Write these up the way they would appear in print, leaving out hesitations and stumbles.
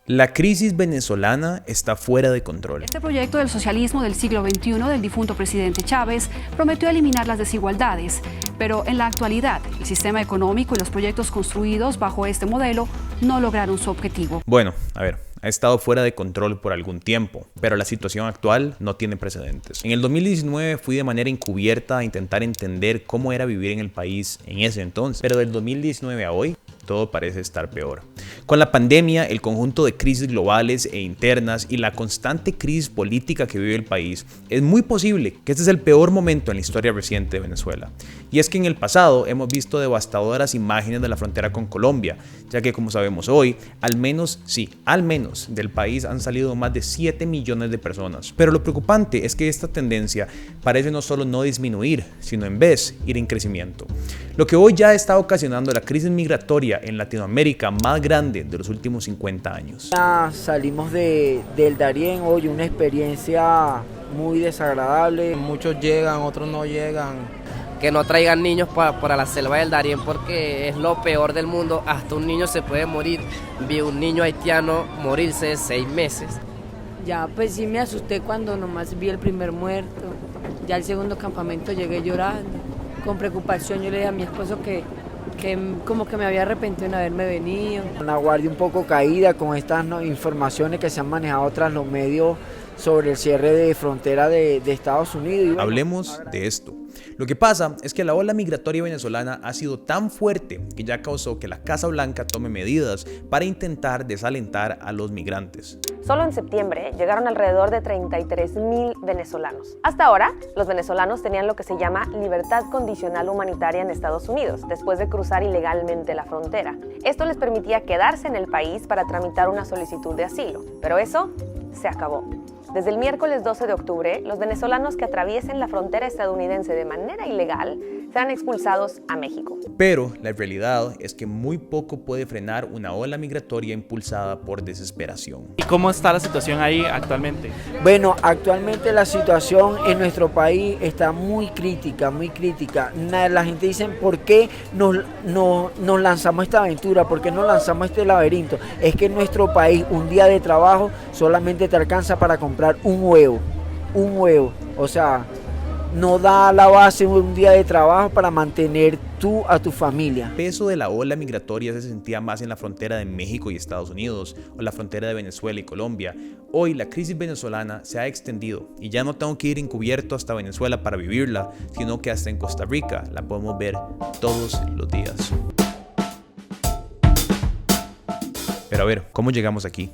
La crisis venezolana está fuera de control. Este proyecto del socialismo del siglo XXI del difunto presidente Chávez prometió eliminar las desigualdades, pero en la actualidad el sistema económico y los proyectos construidos bajo este modelo no lograron su objetivo. Bueno, ha estado fuera de control por algún tiempo, pero la situación actual no tiene precedentes. En el 2019 fui de manera encubierta a intentar entender cómo era vivir en el país en ese entonces, pero del 2019 a hoy todo parece estar peor. Con la pandemia, el conjunto de crisis globales e internas y la constante crisis política que vive el país, es muy posible que este es el peor momento en la historia reciente de Venezuela. Y es que en el pasado hemos visto devastadoras imágenes de la frontera con Colombia, ya que como sabemos hoy, al menos del país han salido más de 7 millones de personas. Pero lo preocupante es que esta tendencia parece no solo no disminuir, sino en vez ir en crecimiento. Lo que hoy ya está ocasionando la crisis migratoria en Latinoamérica más grande de los últimos 50 años. Salimos del Darién hoy, una experiencia muy desagradable. Muchos llegan, otros no llegan. Que no traigan niños para la selva del Darién porque es lo peor del mundo. Hasta un niño se puede morir. Vi un niño haitiano morirse de 6 meses. Ya pues sí me asusté cuando nomás vi el primer muerto. Ya al segundo campamento llegué llorando. Con preocupación yo le dije a mi esposo que como que me había arrepentido en haberme venido. La guardia un poco caída con estas informaciones que se han manejado tras los medios sobre el cierre de frontera de Estados Unidos. Y bueno, hablemos de esto. Lo que pasa es que la ola migratoria venezolana ha sido tan fuerte que ya causó que la Casa Blanca tome medidas para intentar desalentar a los migrantes. Solo en septiembre llegaron alrededor de 33,000 venezolanos. Hasta ahora, los venezolanos tenían lo que se llama libertad condicional humanitaria en Estados Unidos, después de cruzar ilegalmente la frontera. Esto les permitía quedarse en el país para tramitar una solicitud de asilo, pero eso se acabó. Desde el miércoles 12 de octubre, los venezolanos que atraviesen la frontera estadounidense de manera ilegal serán expulsados a México. Pero la realidad es que muy poco puede frenar una ola migratoria impulsada por desesperación. ¿Y cómo está la situación ahí actualmente? Bueno, actualmente la situación en nuestro país está muy crítica, muy crítica. La gente dice, ¿por qué nos lanzamos esta aventura? ¿Por qué nos lanzamos este laberinto? Es que en nuestro país un día de trabajo solamente te alcanza para comprar un huevo. O sea, no da la base un día de trabajo para mantener tú a tu familia. El peso de la ola migratoria se sentía más en la frontera de México y Estados Unidos o la frontera de Venezuela y Colombia. Hoy la crisis venezolana se ha extendido y ya no tengo que ir encubierto hasta Venezuela para vivirla, sino que hasta en Costa Rica la podemos ver todos los días. Pero a ver, ¿cómo llegamos aquí?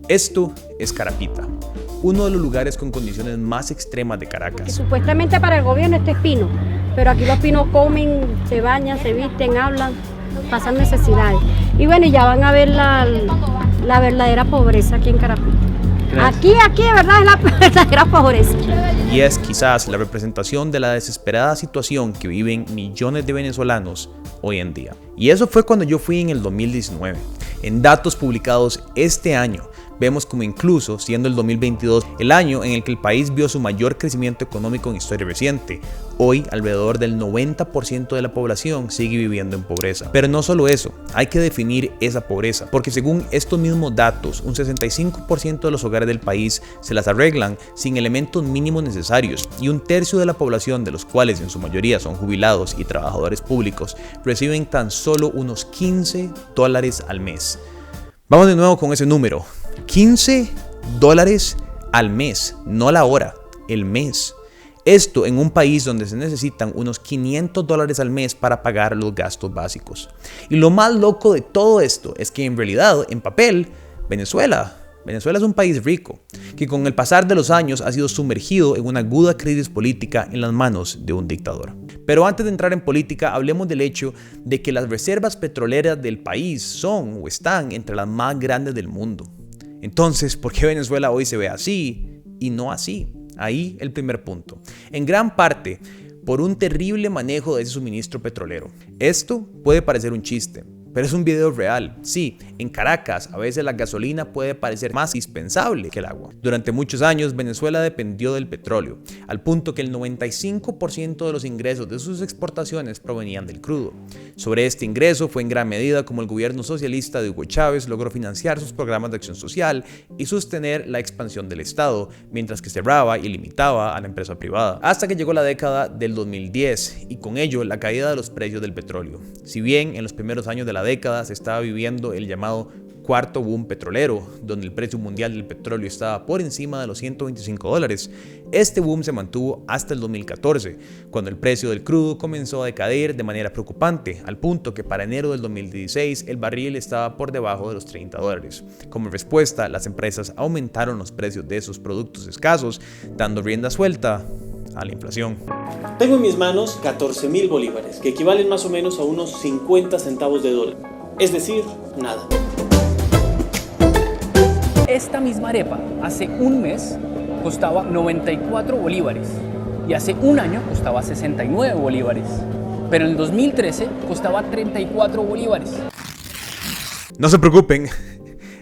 Esto es Carapita, uno de los lugares con condiciones más extremas de Caracas. Supuestamente para el gobierno esto es pino, pero aquí los pinos comen, se bañan, se visten, hablan, pasan necesidades. Y bueno, ya van a ver la verdadera pobreza aquí en Carapita. Aquí de verdad es la verdadera pobreza. Y es quizás la representación de la desesperada situación que viven millones de venezolanos hoy en día. Y eso fue cuando yo fui en el 2019. En datos publicados este año, vemos como incluso siendo el 2022 el año en el que el país vio su mayor crecimiento económico en historia reciente, hoy alrededor del 90% de la población sigue viviendo en pobreza. Pero no solo eso, hay que definir esa pobreza, porque según estos mismos datos, un 65% de los hogares del país se las arreglan sin elementos mínimos necesarios y un tercio de la población, de los cuales en su mayoría son jubilados y trabajadores públicos, reciben tan solo unos $15 al mes. Vamos de nuevo con ese número. $15 al mes, no la hora, el mes. Esto en un país donde se necesitan unos $500 al mes para pagar los gastos básicos. Y lo más loco de todo esto es que en realidad, en papel, Venezuela es un país rico, que con el pasar de los años ha sido sumergido en una aguda crisis política en las manos de un dictador. Pero antes de entrar en política, hablemos del hecho de que las reservas petroleras del país son o están entre las más grandes del mundo. Entonces, ¿por qué Venezuela hoy se ve así y no así? Ahí el primer punto. En gran parte, por un terrible manejo de ese suministro petrolero. Esto puede parecer un chiste, pero es un video real. Sí, en Caracas a veces la gasolina puede parecer más indispensable que el agua. Durante muchos años Venezuela dependió del petróleo, al punto que el 95% de los ingresos de sus exportaciones provenían del crudo. Sobre este ingreso fue en gran medida como el gobierno socialista de Hugo Chávez logró financiar sus programas de acción social y sostener la expansión del Estado, mientras que cerraba y limitaba a la empresa privada. Hasta que llegó la década del 2010 y con ello la caída de los precios del petróleo. Si bien en los primeros años de la década se estaba viviendo el llamado cuarto boom petrolero, donde el precio mundial del petróleo estaba por encima de los $125, este boom se mantuvo hasta el 2014, cuando el precio del crudo comenzó a decaer de manera preocupante, al punto que para enero del 2016 el barril estaba por debajo de los $30. Como respuesta, las empresas aumentaron los precios de sus productos escasos, dando rienda suelta a la inflación. Tengo en mis manos 14.000 bolívares, que equivalen más o menos a unos 50 centavos de dólar, es decir, nada. Esta misma arepa hace un mes costaba 94 bolívares y hace un año costaba 69 bolívares, pero en el 2013 costaba 34 bolívares. No se preocupen,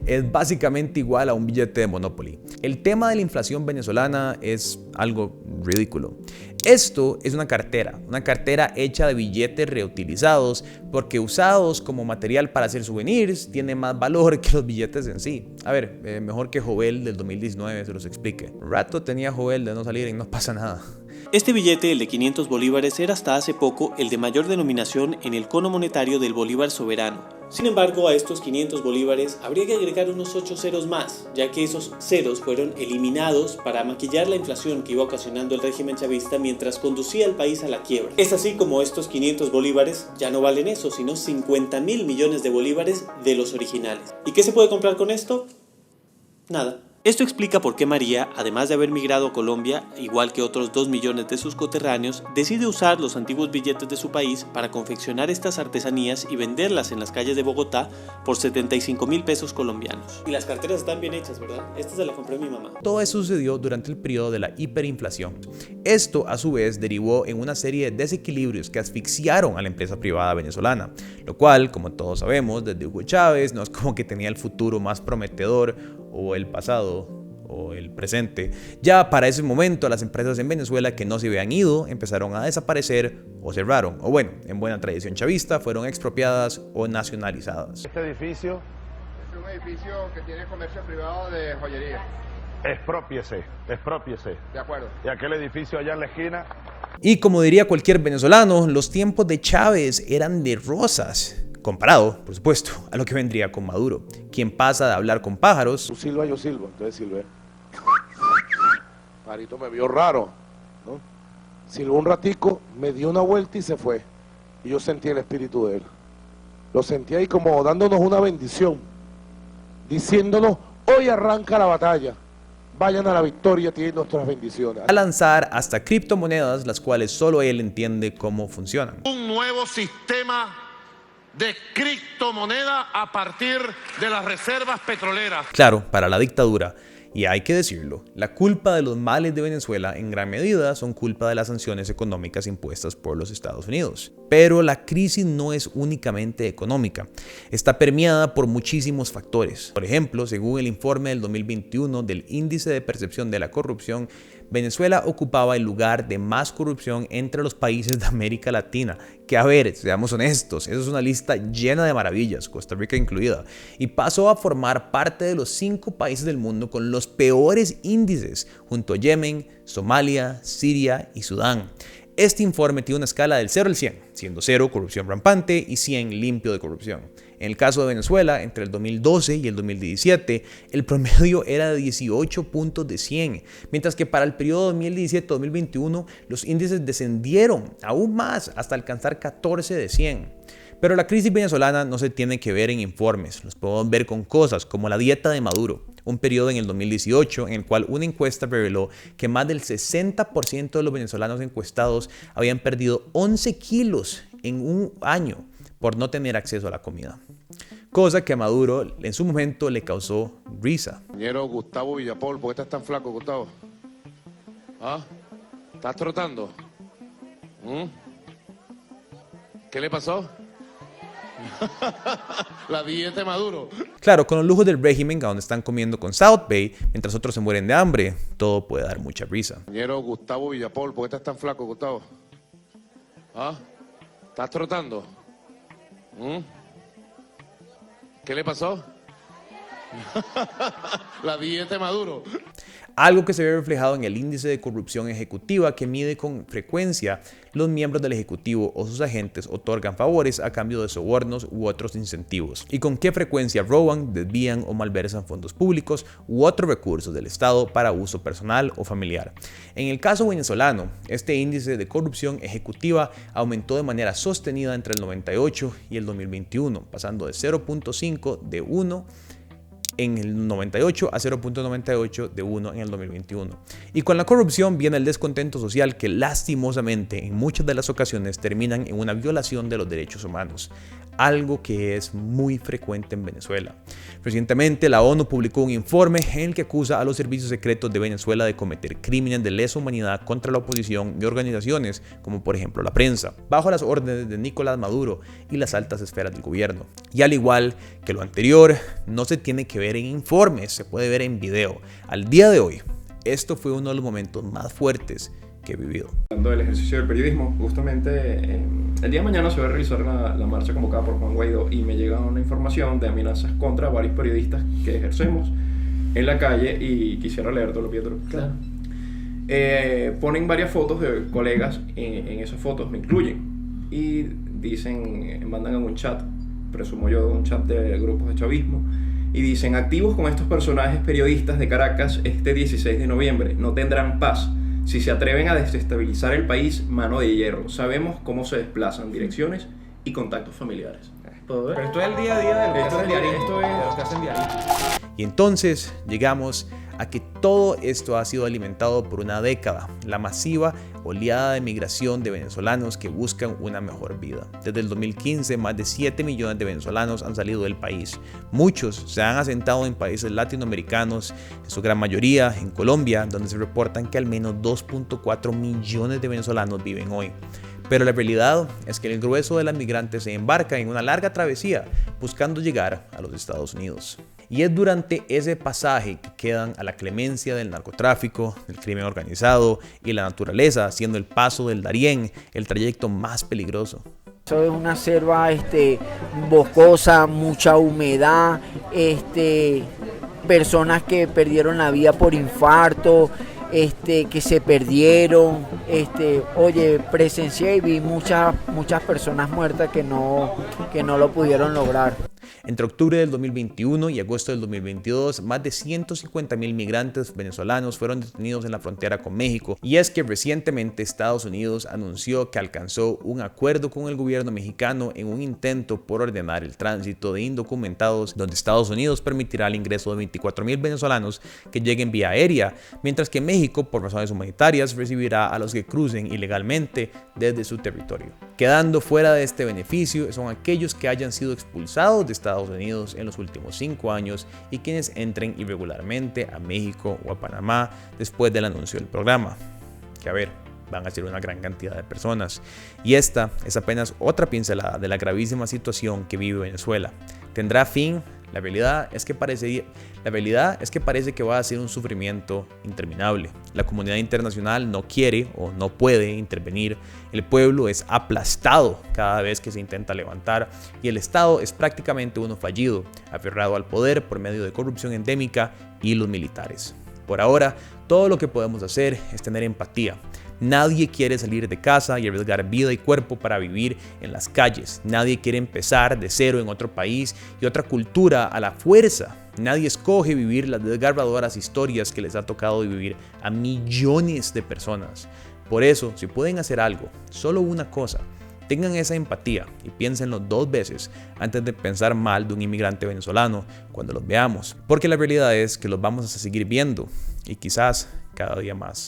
es básicamente igual a un billete de Monopoly. El tema de la inflación venezolana es algo ridículo. Esto es una cartera hecha de billetes reutilizados, porque usados como material para hacer souvenirs tiene más valor que los billetes en sí. A ver, mejor que Jovel del 2019 se los explique. Rato tenía Jovel de no salir y no pasa nada. Este billete, el de 500 bolívares, era hasta hace poco el de mayor denominación en el cono monetario del bolívar soberano. Sin embargo, a estos 500 bolívares habría que agregar unos 8 ceros más, ya que esos ceros fueron eliminados para maquillar la inflación que iba ocasionando el régimen chavista mientras conducía al país a la quiebra. Es así como estos 500 bolívares ya no valen eso, sino 50.000 millones de bolívares de los originales. ¿Y qué se puede comprar con esto? Nada. Esto explica por qué María, además de haber migrado a Colombia, igual que otros 2 millones de sus coterráneos, decide usar los antiguos billetes de su país para confeccionar estas artesanías y venderlas en las calles de Bogotá por 75.000 pesos colombianos. Y las carteras están bien hechas, ¿verdad? Esta se la compré a mi mamá. Todo eso sucedió durante el periodo de la hiperinflación. Esto, a su vez, derivó en una serie de desequilibrios que asfixiaron a la empresa privada venezolana, lo cual, como todos sabemos, desde Hugo Chávez no es como que tenía el futuro más prometedor o el pasado o el presente. Ya para ese momento las empresas en Venezuela que no se habían ido empezaron a desaparecer o cerraron, o bueno, en buena tradición chavista, fueron expropiadas o nacionalizadas. Este edificio es un edificio que tiene comercio privado de joyería. Expropiese. De acuerdo. Y aquel edificio allá en la esquina. Y como diría cualquier venezolano, los tiempos de Chávez eran de rosas, comparado, por supuesto, a lo que vendría con Maduro, quien pasa de hablar con pájaros. Tú silbas, yo silbo, entonces silbé. Marito me vio raro, ¿no? Silbó un ratico, me dio una vuelta y se fue. Y yo sentí el espíritu de él. Lo sentí ahí como dándonos una bendición, diciéndonos, hoy arranca la batalla. Vayan a la victoria, tienen nuestras bendiciones. A lanzar hasta criptomonedas, las cuales solo él entiende cómo funcionan. Un nuevo sistema de criptomoneda a partir de las reservas petroleras. Claro, para la dictadura. Y hay que decirlo, la culpa de los males de Venezuela en gran medida son culpa de las sanciones económicas impuestas por los Estados Unidos. Pero la crisis no es únicamente económica, está permeada por muchísimos factores. Por ejemplo, según el informe del 2021 del Índice de Percepción de la Corrupción, Venezuela ocupaba el lugar de más corrupción entre los países de América Latina. Que a ver, seamos honestos, eso es una lista llena de maravillas, Costa Rica incluida, y pasó a formar parte de los 5 países del mundo con los peores índices, junto a Yemen, Somalia, Siria y Sudán. Este informe tiene una escala del 0 al 100, siendo 0 corrupción rampante y 100 limpio de corrupción. En el caso de Venezuela, entre el 2012 y el 2017, el promedio era de 18 puntos de 100, mientras que para el periodo 2017-2021 los índices descendieron aún más hasta alcanzar 14 de 100. Pero la crisis venezolana no se tiene que ver en informes, los podemos ver con cosas como la dieta de Maduro, un periodo en el 2018 en el cual una encuesta reveló que más del 60% de los venezolanos encuestados habían perdido 11 kilos en un año por no tener acceso a la comida. Cosa que a Maduro en su momento le causó risa. Compañero Gustavo Villapol, ¿por qué estás tan flaco, Gustavo? ¿Ah? ¿Estás trotando? ¿Qué le pasó? La dieta de Maduro. Claro, con los lujos del régimen, a donde están comiendo con South Bay, mientras otros se mueren de hambre, todo puede dar mucha risa. Compañero Gustavo Villapol, ¿por qué estás tan flaco, Gustavo? ¿Ah? ¿Estás trotando? ¿Qué le pasó? La dieta de Maduro. Algo que se ve reflejado en el índice de corrupción ejecutiva que mide con frecuencia los miembros del ejecutivo o sus agentes otorgan favores a cambio de sobornos u otros incentivos, y con qué frecuencia roban, desvían o malversan fondos públicos u otros recursos del Estado para uso personal o familiar. En el caso venezolano, este índice de corrupción ejecutiva aumentó de manera sostenida entre el 98 y el 2021, pasando de 0.5 de 1 en el 98 a 0.98 de 1 en el 2021. Y con la corrupción viene el descontento social que lastimosamente en muchas de las ocasiones terminan en una violación de los derechos humanos, algo que es muy frecuente en Venezuela. Recientemente la ONU publicó un informe en el que acusa a los servicios secretos de Venezuela de cometer crímenes de lesa humanidad contra la oposición y organizaciones como por ejemplo la prensa, bajo las órdenes de Nicolás Maduro y las altas esferas del gobierno. Y al igual que lo anterior, no se tiene que ver en informes, se puede ver en video. Al día de hoy, esto fue uno de los momentos más fuertes que he vivido. Hablando del ejercicio del periodismo, justamente el día de mañana se va a realizar la marcha convocada por Juan Guaidó y me llega una información de amenazas contra varios periodistas que ejercemos en la calle y quisiera leértelo, Pietro. Claro. Ponen varias fotos de colegas, en esas fotos me incluyen y dicen, mandan en un chat, presumo yo un chat de grupos de chavismo, y dicen: activos con estos personajes periodistas de Caracas este 16 de noviembre, no tendrán paz. Si se atreven a desestabilizar el país, mano de hierro. Sabemos cómo se desplazan direcciones y contactos familiares. Pero esto es el día a día de lo que hacen diario. Esto es lo que hacen diario. Y entonces llegamos a que todo esto ha sido alimentado por una década, la masiva oleada de migración de venezolanos que buscan una mejor vida. Desde el 2015, más de 7 millones de venezolanos han salido del país. Muchos se han asentado en países latinoamericanos, en su gran mayoría en Colombia, donde se reportan que al menos 2.4 millones de venezolanos viven hoy. Pero la realidad es que el grueso de las migrantes se embarca en una larga travesía buscando llegar a los Estados Unidos. Y es durante ese pasaje que quedan a la clemencia del narcotráfico, del crimen organizado y la naturaleza, siendo el paso del Darién el trayecto más peligroso. Eso es una selva boscosa, mucha humedad, personas que perdieron la vida por infarto, que se perdieron, presencié y vi muchas personas muertas que no lo pudieron lograr. Entre octubre del 2021 y agosto del 2022, más de 150,000 migrantes venezolanos fueron detenidos en la frontera con México. Y es que recientemente Estados Unidos anunció que alcanzó un acuerdo con el gobierno mexicano en un intento por ordenar el tránsito de indocumentados, donde Estados Unidos permitirá el ingreso de 24,000 venezolanos que lleguen vía aérea, mientras que México, por razones humanitarias, recibirá a los que crucen ilegalmente desde su territorio. Quedando fuera de este beneficio son aquellos que hayan sido expulsados de Estados Unidos en los últimos 5 años y quienes entren irregularmente a México o a Panamá después del anuncio del programa, que van a ser una gran cantidad de personas. Y esta es apenas otra pincelada de la gravísima situación que vive Venezuela. ¿Tendrá fin? La realidad es que parece que va a ser un sufrimiento interminable. La comunidad internacional no quiere o no puede intervenir. El pueblo es aplastado cada vez que se intenta levantar y el Estado es prácticamente uno fallido, aferrado al poder por medio de corrupción endémica y los militares. Por ahora, todo lo que podemos hacer es tener empatía. Nadie quiere salir de casa y arriesgar vida y cuerpo para vivir en las calles. Nadie quiere empezar de cero en otro país y otra cultura a la fuerza. Nadie escoge vivir las desgarradoras historias que les ha tocado vivir a millones de personas. Por eso, si pueden hacer algo, solo una cosa, tengan esa empatía y piénsenlo 2 veces antes de pensar mal de un inmigrante venezolano cuando los veamos. Porque la realidad es que los vamos a seguir viendo y quizás cada día más.